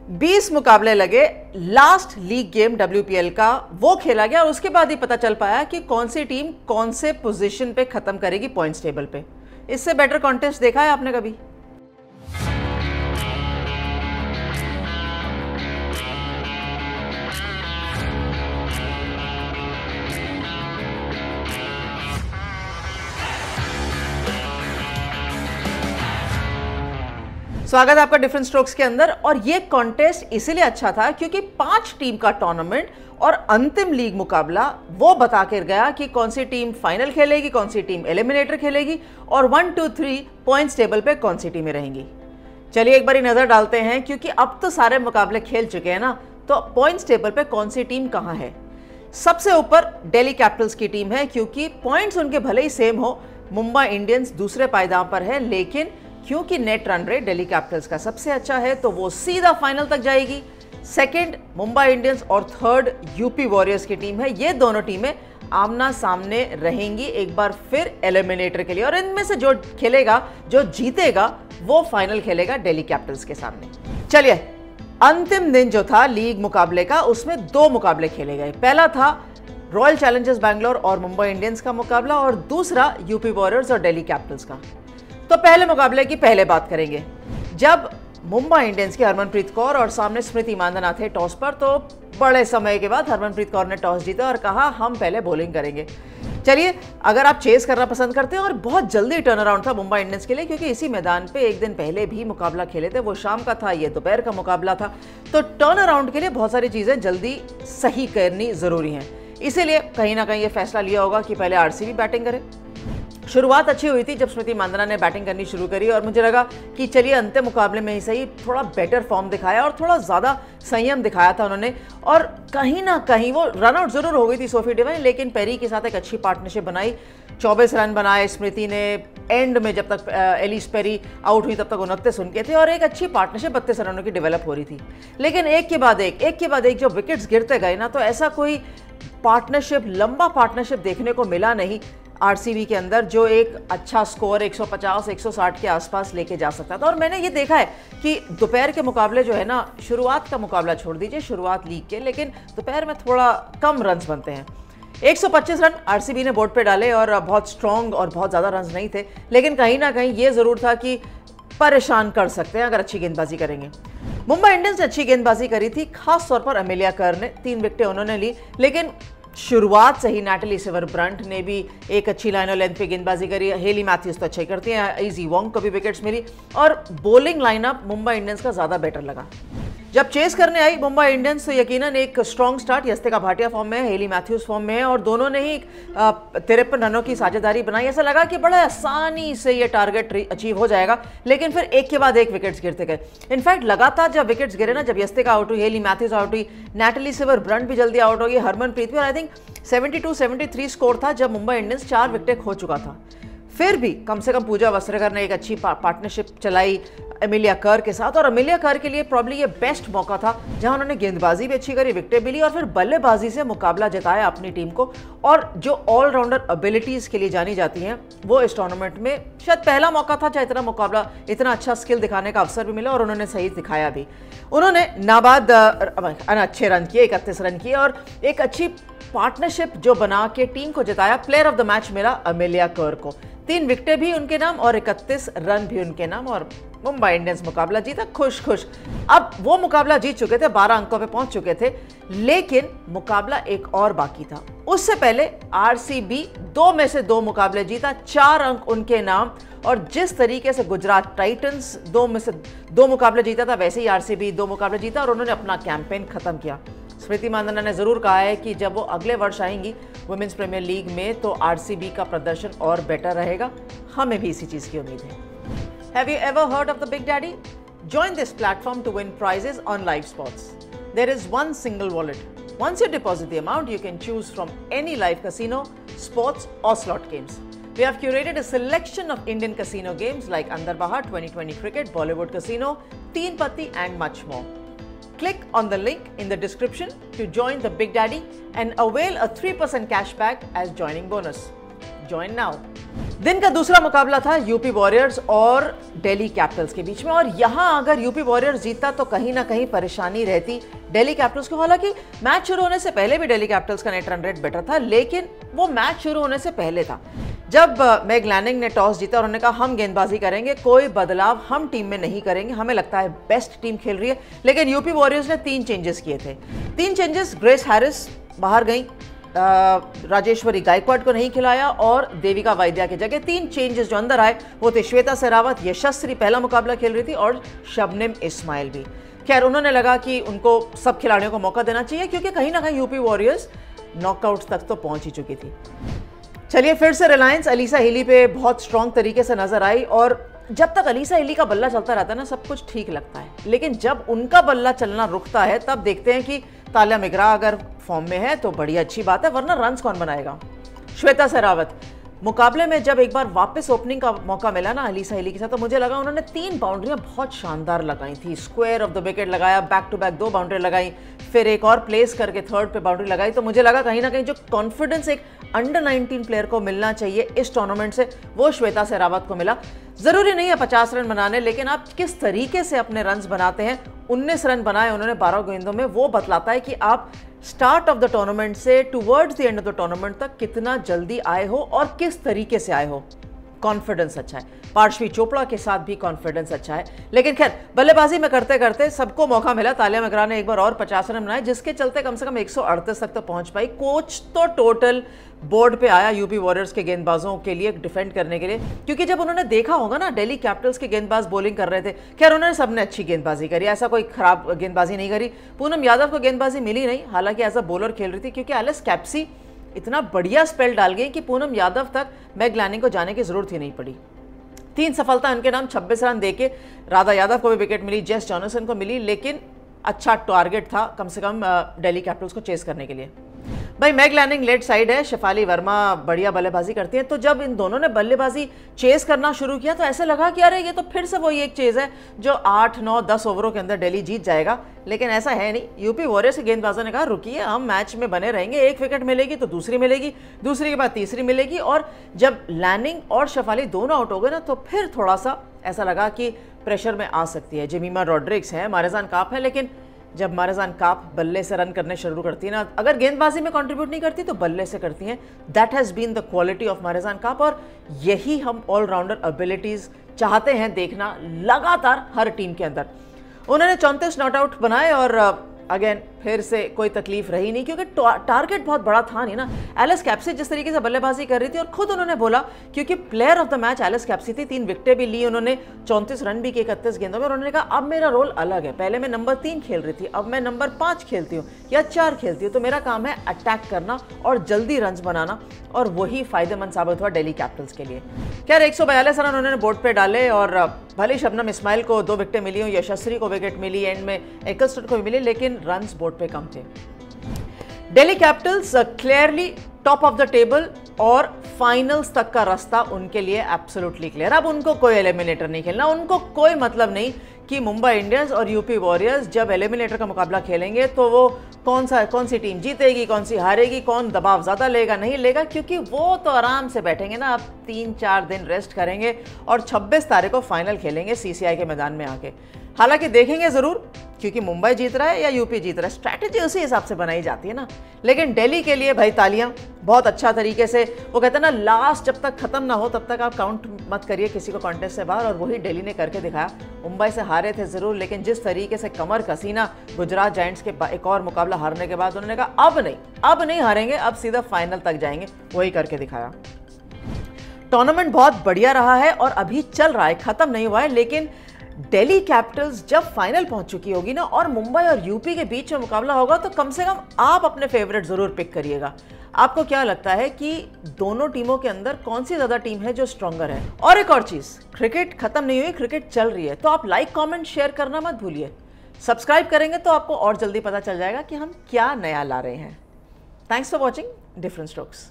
20 मुकाबले लगे, last league game WPL का वो खेला गया और उसके बाद ही पता चल पाया कि कौन सी टीम कौन से पोजीशन पे खत्म करेगी पॉइंट्स टेबल पे। इससे बेटर कॉन्टेस्ट देखा है आपने कभी? स्वागत है आपका डिफरेंट स्ट्रोक्स के अंदर। और ये कॉन्टेस्ट इसीलिए अच्छा था क्योंकि 5 टीम का टूर्नामेंट और अंतिम लीग मुकाबला वो बता कर गया कि कौन सी टीम फाइनल खेलेगी, कौन सी टीम एलिमिनेटर खेलेगी और 1, 2, 3 पॉइंट्स टेबल पे कौन सी टीमें रहेंगी। चलिए एक बारी नजर डालते हैं, क्योंकि अब तो सारे मुकाबले खेल चुके हैं ना, तो पॉइंट्स टेबल पे कौन सी टीम कहां है। सबसे ऊपर दिल्ली कैपिटल्स की टीम है, क्योंकि पॉइंट्स उनके भले ही सेम हो, मुंबई इंडियंस दूसरे पायदान पर है, लेकिन क्योंकि net run rate Delhi Capitals का सबसे अच्छा है तो वो सीधा फाइनल तक जाएगी। सेकंड मुंबई इंडियंस और थर्ड यूपी वॉरियर्स की टीम है। ये दोनों टीमें आमना सामने रहेंगी एक बार फिर एलिमिनेटर के लिए, और इनमें से जो खेलेगा, जो जीतेगा, वो फाइनल खेलेगा दिल्ली कैपिटल्स के सामने। चलिए, अंतिम दिन जो था लीग मुकाबले का, उसमें 2 मुकाबले खेले गए। पहला था रॉयल चैलेंजर्स बैंगलोर और मुंबई इंडियंस का मुकाबला, और दूसरा यूपी वॉरियर्स और दिल्ली कैपिटल्स का। तो पहले मुकाबले की पहले बात करेंगे। जब मुंबई इंडियंस के हरमनप्रीत कौर और सामने स्मृति मांधाना थे टॉस पर, तो बड़े समय के बाद हरमनप्रीत कौर ने टॉस जीता और कहा हम पहले बॉलिंग करेंगे। चलिए, अगर आप चेस करना पसंद करते हैं, और बहुत जल्दी टर्न अराउंड था मुंबई इंडियंस के लिए, क्योंकि इसी मैदान पे एक दिन पहले भी मुकाबला खेले थे, वो शाम का था, ये दोपहर का मुकाबला था, तो टर्न अराउंड के लिए बहुत सारी चीजें जल्दी सही करनी जरूरी हैं। इसीलिए कहीं ना कहीं ये फैसला लिया होगा कि पहले आरसीबी बैटिंग करे। शुरुआत अच्छी हुई थी जब स्मृति मांधाना ने बैटिंग करनी शुरू करी, और मुझे लगा कि चलिए अंतिम मुकाबले में ही सही थोड़ा बेटर फॉर्म दिखाया और थोड़ा ज़्यादा संयम दिखाया था उन्होंने, और कहीं ना कहीं वो रनआउट जरूर हो गई थी सोफी डिवाइन, लेकिन पेरी के साथ एक अच्छी पार्टनरशिप बनाई। 24 रन बनाए स्मृति ने एंड में, जब तक एलिस पेरी आउट हुई तब तक 29 उनके थे, और एक अच्छी पार्टनरशिप 32 रनों की डेवलप हो रही थी। लेकिन एक के बाद एक जब विकेट्स गिरते गए ना, तो ऐसा कोई पार्टनरशिप, लंबा पार्टनरशिप देखने को मिला नहीं आरसीबी के अंदर, जो एक अच्छा स्कोर 150, 160 के आसपास लेके जा सकता था। और मैंने ये देखा है कि दोपहर के मुकाबले जो है ना, शुरुआत का मुकाबला छोड़ दीजिए, शुरुआत लीग के, लेकिन दोपहर में थोड़ा कम रन्स बनते हैं। 125 रन आरसीबी ने बोर्ड पे डाले, और बहुत स्ट्रॉन्ग और बहुत ज़्यादा रन्स नहीं थे, लेकिन कहीं ना कहीं ये ज़रूर था कि परेशान कर सकते हैं अगर अच्छी गेंदबाजी करेंगे। मुंबई इंडियंस ने अच्छी गेंदबाजी करी थी, खास तौर पर अमेलिया कर ने 3 विकेटें उन्होंने ली, लेकिन शुरुआत से ही नैटली सिवर-ब्रंट ने भी एक अच्छी लाइन और लेंथ पे गेंदबाजी करी। हेली मैथ्यूज तो अच्छा ही करती हैं, इजी वोंग को भी विकेट्स मिली, और बॉलिंग लाइनअप मुंबई इंडियंस का ज़्यादा बेटर लगा। जब चेस करने आई मुंबई इंडियंस, तो यकीनन एक strong start, Yastika Bhatia form में है, हेली मैथ्यूज फॉर्म में है, और दोनों ने ही 53 रनों की साझेदारी बनाई। ऐसा लगा कि बड़ा आसानी से ये टारगेट अचीव हो जाएगा, लेकिन फिर एक के बाद एक विकेट्स गिरते गए। इनफैक्ट लगातार जब विकेट्स गिरे ना, जब यस्तिका आउट हुई, हेली मैथ्यूज आउट हुई, नैटली सिवर-ब्रंट भी जल्दी आउट हो गई, हरमनप्रीत भी, और आई थिंक 72-73 स्कोर था जब मुंबई इंडियंस 4 विकेटें खो चुका था। फिर भी कम से कम पूजा वस्त्रेकर ने एक अच्छी पार्टनरशिप चलाई एमिलिया कर के साथ, और एमिलिया कर के लिए प्रॉब्ली ये बेस्ट मौका था जहां उन्होंने गेंदबाजी भी अच्छी करी, विकेटें भी ली, और फिर बल्लेबाजी से मुकाबला जिताया अपनी टीम को। और जो ऑलराउंडर एबिलिटीज के लिए जानी जाती हैं, वो इस टूर्नामेंट में शायद पहला मौका था जहाँ इतना मुकाबला, इतना अच्छा स्किल दिखाने का अवसर भी मिला, और उन्होंने सही दिखाया भी। उन्होंने नाबाद अच्छे रन किए, 31 रन किए, और एक अच्छी पार्टनरशिप जो बना के टीम को जिताया। प्लेयर ऑफ द मैच मिला एमिलिया कर को, 3 विकेटें भी उनके नाम और 31 रन भी उनके नाम, और मुंबई इंडियंस मुकाबला जीता खुश खुश। अब वो मुकाबला जीत चुके थे, 12 अंकों पे पहुंच चुके थे, लेकिन मुकाबला एक और बाकी था। उससे पहले आरसीबी 2 में से 2 मुकाबले जीता, 4 अंक उनके नाम, और जिस तरीके से गुजरात टाइटंस 2 में से 2 मुकाबले जीता था, वैसे ही आरसीबी 2 मुकाबले जीता, और उन्होंने अपना कैंपेन खत्म किया। स्मृति मांधाना ने जरूर कहा है कि जब वो अगले वर्ष आएंगी वुमेन्स प्रीमियर लीग में, तो आरसीबी का प्रदर्शन और बेटर रहेगा। हमें भी इसी चीज की उम्मीद है। Have you ever heard of the Big Daddy? Join this platform to win prizes on live sports. There is one single wallet. Once you deposit the amount, you can choose from any live casino, sports or slot games. We have curated a selection of Indian casino games like Andar Bahar 2020 Cricket, Bollywood Casino, Teen Patti and much more. Click on the link in the description to join the Big Daddy and avail a 3% cashback as joining bonus. Join now. दिन का दूसरा मुकाबला था UP warriors और Delhi Capitals के बीच में, और यहां अगर यूपी वॉरियर्स जीतता तो कहीं ना कहीं परेशानी रहती दिल्ली कैपिटल्स को। हालांकि मैच शुरू होने से पहले भी दिल्ली कैपिटल्स का नेट रन रेट बेटर था, लेकिन वो मैच शुरू होने से पहले था जब मैग लैनिंग ने टॉस जीता और उन्होंने कहा हम गेंदबाजी करेंगे, कोई बदलाव हम टीम में नहीं करेंगे, हमें लगता है बेस्ट टीम खेल रही है। लेकिन यूपी वॉरियर्स ने 3 चेंजेस किए थे। 3 चेंजेस, ग्रेस हैरिस बाहर गई, राजेश्वरी गायकवाड को नहीं खिलाया और देविका वाइद्या की जगह 3 चेंजेस जो अंदर आए वो थे श्वेता शेरावत, यशस्वी पहला मुकाबला खेल रही थी, और शबनम इस्माइल भी। खैर उन्होंने लगा कि उनको सब खिलाड़ियों को मौका देना चाहिए क्योंकि कहीं ना कहीं यूपी वॉरियर्स नॉकआउट तक तो पहुंच ही चुकी थी। चलिए फिर से रिलायंस अलीसा हीली पे बहुत स्ट्रांग तरीके से नजर आई, और जब तक अलीसा हीली का बल्ला चलता रहता है ना सब कुछ ठीक लगता है, लेकिन जब उनका बल्ला चलना रुकता है तब देखते हैं कि तालिया मिगरा अगर फॉर्म में है तो बड़ी अच्छी बात है, वरना रन्स कौन बनाएगा। श्वेता शेरावत मुकाबले में जब एक बार वापस ओपनिंग का मौका मिला ना अलीसा हीली के साथ, तो मुझे लगा उन्होंने 3 बाउंड्रियां बहुत शानदार लगाई थी। स्क्वायर ऑफ द विकेट लगाया, बैक टू बैक 2 बाउंड्री लगाई, फिर एक और प्लेस करके थर्ड पे बाउंड्री लगाई। तो मुझे लगा कहीं ना कहीं जो कॉन्फिडेंस एक अंडर 19 प्लेयर को मिलना चाहिए इस टूर्नामेंट से, वो श्वेता शेरावत को मिला। जरूरी नहीं है 50 रन बनाने, लेकिन आप किस तरीके से अपने रन्स बनाते हैं। 19 रन बनाए उन्होंने 12 गेंदों में, वो बतलाता है कि आप स्टार्ट ऑफ द टूर्नामेंट से towards the end of the tournament तक कितना जल्दी आए हो और किस तरीके से आए हो। कॉन्फिडेंस अच्छा है, पार्श्वी चोपड़ा के साथ भी कॉन्फिडेंस अच्छा है। लेकिन खैर बल्लेबाजी में करते करते सबको मौका मिला। तालिया मिगरा ने एक बार और 50 रन बनाए, जिसके चलते कम से कम 138 तक तो पहुंच पाई। कोच तो टोटल बोर्ड पे आया यूपी वॉरियर्स के गेंदबाजों के लिए डिफेंड करने के लिए, क्योंकि जब उन्होंने देखा होगा ना दिल्ली कैपिटल्स के गेंदबाज बॉलिंग कर रहे थे, खैर उन्होंने सबने अच्छी गेंदबाजी करी, ऐसा कोई खराब गेंदबाजी नहीं करी। पूनम यादव को गेंदबाजी मिली नहीं, हालांकि एज अ बॉलर खेल रही थी, क्योंकि एलिस कैप्सी इतना बढ़िया स्पेल डाल गई कि पूनम यादव तक मैग लैनिंग को जाने की जरूरत ही नहीं पड़ी। 3 सफलता उनके नाम, 26 रन देके राधा यादव को भी विकेट मिली, जेस जॉनसन को मिली, लेकिन अच्छा टारगेट था कम से कम दिल्ली कैपिटल्स को चेस करने के लिए। भाई मैग लैनिंग लेट साइड है, शेफाली वर्मा बढ़िया बल्लेबाजी करती है, तो जब इन दोनों ने बल्लेबाजी चेस करना शुरू किया तो ऐसे लगा कि अरे ये तो फिर से वही एक चेज है जो 8, 9, 10 ओवरों के अंदर दिल्ली जीत जाएगा। लेकिन ऐसा है नहीं। यूपी वॉरियर्स के गेंदबाजों ने कहा रुकिए, हम मैच में बने रहेंगे, एक विकेट मिलेगी तो दूसरी मिलेगी, दूसरी के बाद तीसरी मिलेगी, और जब लैनिंग और शेफाली दोनों आउट हो गए ना तो फिर थोड़ा सा ऐसा लगा कि प्रेशर में आ सकती है। जेमिमा रॉड्रिग्स है, मारेजान काप है, लेकिन जब मारेजान काप बल्ले से रन करने शुरू करती है ना, अगर गेंदबाजी में कंट्रीब्यूट नहीं करती तो बल्ले से करती हैं। That has been the quality of Marizanne Kapp, और यही हम ऑलराउंडर एबिलिटीज़ चाहते हैं देखना लगातार हर टीम के अंदर। उन्होंने 34 नॉट आउट बनाए और अगेन फिर से कोई तकलीफ रही नहीं, क्योंकि टारगेट बहुत बड़ा था नहीं ना। एलिस कैप्सी जिस तरीके से बल्लेबाजी कर रही थी, और खुद उन्होंने बोला क्योंकि player of the match Alice Capsey थी, 3 विकेटें भी ली उन्होंने, 34 रन भी किए 31 गेंदों में। उन्होंने कहा अब मेरा रोल अलग है, पहले मैं नंबर 3 खेल रही थी, अब मैं नंबर 5 खेलती हूँ या 4 खेलती हूँ, तो मेरा काम है अटैक करना और जल्दी रन बनाना, और वही फायदेमंद साबित हुआ दिल्ली कैपिटल्स के लिए। क्या 142 रन उन्होंने बोर्ड पे डाले, और भले शबनम इस्माइल को 2 विकेटें मिली हूँ, यशस्वी को विकेट मिली, एंड में एकस्टन को भी मिली, लेकिन रन्स बोर्ड पे कम थे। Delhi Capitals clearly top of the table, और फाइनल्स तक का रास्ता उनके लिए एब्सोल्युटली क्लियर। अब उनको कोई एलिमिनेटर नहीं खेलना, उनको कोई मतलब नहीं कि मुंबई इंडियंस और यूपी वॉरियर्स जब एलिमिनेटर का मुकाबला खेलेंगे तो वो कौन सी टीम जीतेगी, कौन सी हारेगी, कौन दबाव ज़्यादा लेगा नहीं लेगा, क्योंकि वो तो आराम से बैठेंगे ना, अब 3-4 दिन रेस्ट करेंगे और 26 तारीख को फाइनल खेलेंगे सीसीआई के मैदान में आके। हालांकि देखेंगे ज़रूर, क्योंकि मुंबई जीत रहा है या यूपी जीत रहा है, स्ट्रैटेजी उसी हिसाब से बनाई जाती है ना। लेकिन दिल्ली के लिए भाई तालियां, बहुत अच्छा तरीके से, वो कहते हैं ना लास्ट जब तक खत्म ना हो तब तक आप काउंट मत करिए किसी को कॉन्टेस्ट से बाहर, और वही दिल्ली ने करके दिखाया। मुंबई से हारे थे ज़रूर, लेकिन जिस तरीके से कमर कसीना गुजरात जायंट्स के एक और मुकाबला हारने के बाद उन्होंने कहा अब नहीं हारेंगे, अब सीधा फाइनल तक जाएंगे, वही करके दिखाया। टूर्नामेंट बहुत बढ़िया रहा है और अभी चल रहा है, खत्म नहीं हुआ है, लेकिन दिल्ली कैपिटल्स जब फाइनल पहुंच चुकी होगी ना और मुंबई और यूपी के बीच में मुकाबला होगा, तो कम से कम आप अपने फेवरेट जरूर पिक करिएगा। आपको क्या लगता है कि दोनों टीमों के अंदर कौन सी ज्यादा टीम है जो स्ट्रॉन्गर है? और एक और चीज, क्रिकेट खत्म नहीं हुई, क्रिकेट चल रही है, तो आप लाइक कमेंट शेयर करना मत भूलिए। सब्सक्राइब करेंगे तो आपको और जल्दी पता चल जाएगा कि हम क्या नया ला रहे हैं। Thanks for watching different strokes.